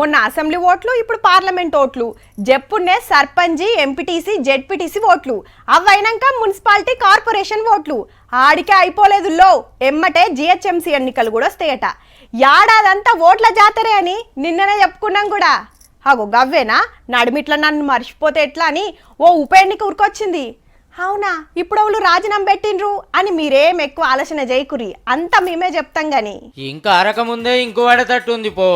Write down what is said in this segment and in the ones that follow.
మొన్న అసెంబ్లీ ఓట్లు, ఇప్పుడు పార్లమెంట్ ఓట్లు. జెప్పునే సర్పంచి, ఎంపీటీసీ, జెడ్పీటీసీ ఓట్లు. అవైనాక మున్సిపాలిటీ, కార్పొరేషన్ ఓట్లు. ఆడికే అయిపోలేదు లో, ఎమ్మటే జిహెచ్ఎంసీ ఎన్నికలు కూడా వస్తాయట. ఏడాదంతా ఓట్ల జాతరే అని నిన్ననే చెప్పుకున్నాం కూడా. అగో గవ్వేనా, నడిమిట్ల నన్ను మర్చిపోతే ఎట్లా అని ఓ ఉప ఎన్నిక ఉరికొచ్చింది. అవునా, ఇప్పుడు వాళ్ళు రాజీనామా పెట్టిండ్రు అని మీరేం ఎక్కువ ఆలోచన చేయకురి, అంతా మేమే చెప్తాం గాని. ఇంకా అరకముందే ఇంకో వాడేటట్టుంది పో.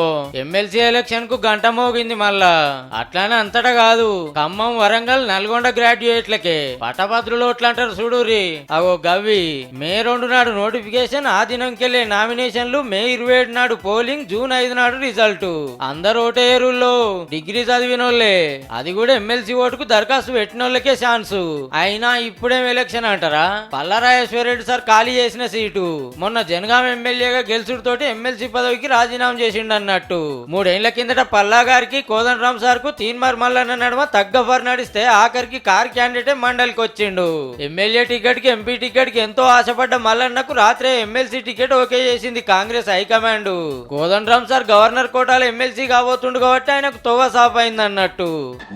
ఎమ్మెల్సీ ఎలక్షన్ కు గంట మోగింది మళ్ళా. అట్లానే అంతటా కాదు, ఖమ్మం, వరంగల్, నల్గొండ గ్రాడ్యుయేట్లకే పట్టభద్రులు ఓట్లంటారు చూడురి. అగో గవ్వి మే 2 నాడు నోటిఫికేషన్, ఆ దినంకెళ్ళే నామినేషన్లు, మే 27 నాడు పోలింగ్, జూన్ 5 నాడు రిజల్ట్. అందరు ఓటేరుల్లో డిగ్రీ చదివినోళ్లే, అది కూడా ఎమ్మెల్సీ ఓటుకు దరఖాస్తు పెట్టినోళ్ళకే ఛాన్స్. అయినా ఇప్పుడేం ఎలక్షన్ అంటారా? పల్లారాజేశ్వరరెడ్డి సార్ ఖాళీ చేసిన సీటు మొన్న జనగాం ఎమ్మెల్యేగా గెలుచుడుతోటి ఎమ్మెల్సీ పదవికి రాజీనామా చేసిండు అన్నట్టు. 3 ఏళ్ల కిందట పల్లా గారికి, కోదండరామ్ సార్ కు తీన్మార్ మల్లన్న నడుమ తగ్గఫర్ నడిస్తే ఆఖరికి కార్ క్యాండిడేట్ మండలికి వచ్చిండు. ఎమ్మెల్యే టికెట్ కి, ఎంపీ టికెట్ కి ఎంతో ఆశపడ్డ మల్లన్నకు రాత్రే ఎమ్మెల్సీ టికెట్ ఓకే చేసింది Congress high command. Kodandaram sir governor కోటాలో ఎమ్మెల్సీ కాబోతుండు కాబట్టి ఆయనకు తోవ సాఫ్ అయింది అన్నట్టు.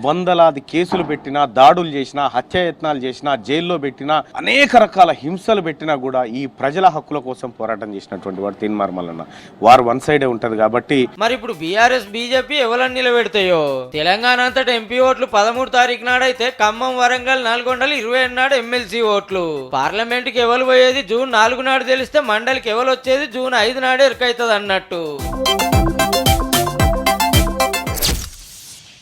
వందలాది కేసులు పెట్టినా, దాడులు చేసినా, హత్యాయత్నాలు చేసినా, జైల్లో పెట్టినా, అనేక రకాల హింసలు పెట్టినా కూడా ఈ ప్రజల హక్కుల కోసం పోరాటం చేసినటువంటి వాడు తీన్మార్ మల్లన్న. వారు వన్ సైడే ఉంటది కాబట్టి మరి ఇప్పుడు బీఆర్ఎస్, బీజేపీ ఎవరని నిలబెడతాయో? తెలంగాణ అంతటా ఎంపీ ఓట్లు 13 తారీఖు నాడైతే ఖమ్మం, వరంగల్, నల్గొండలు 27 నాడు ఎమ్మెల్సీ ఓట్లు. పార్లమెంట్ కి ఎవరు పోయేది జూన్ 4 నాడు తెలిస్తే మండలికి ఎవరు వచ్చేది జూన్ 5 నాడే ఎరకైతుంది అన్నట్టు.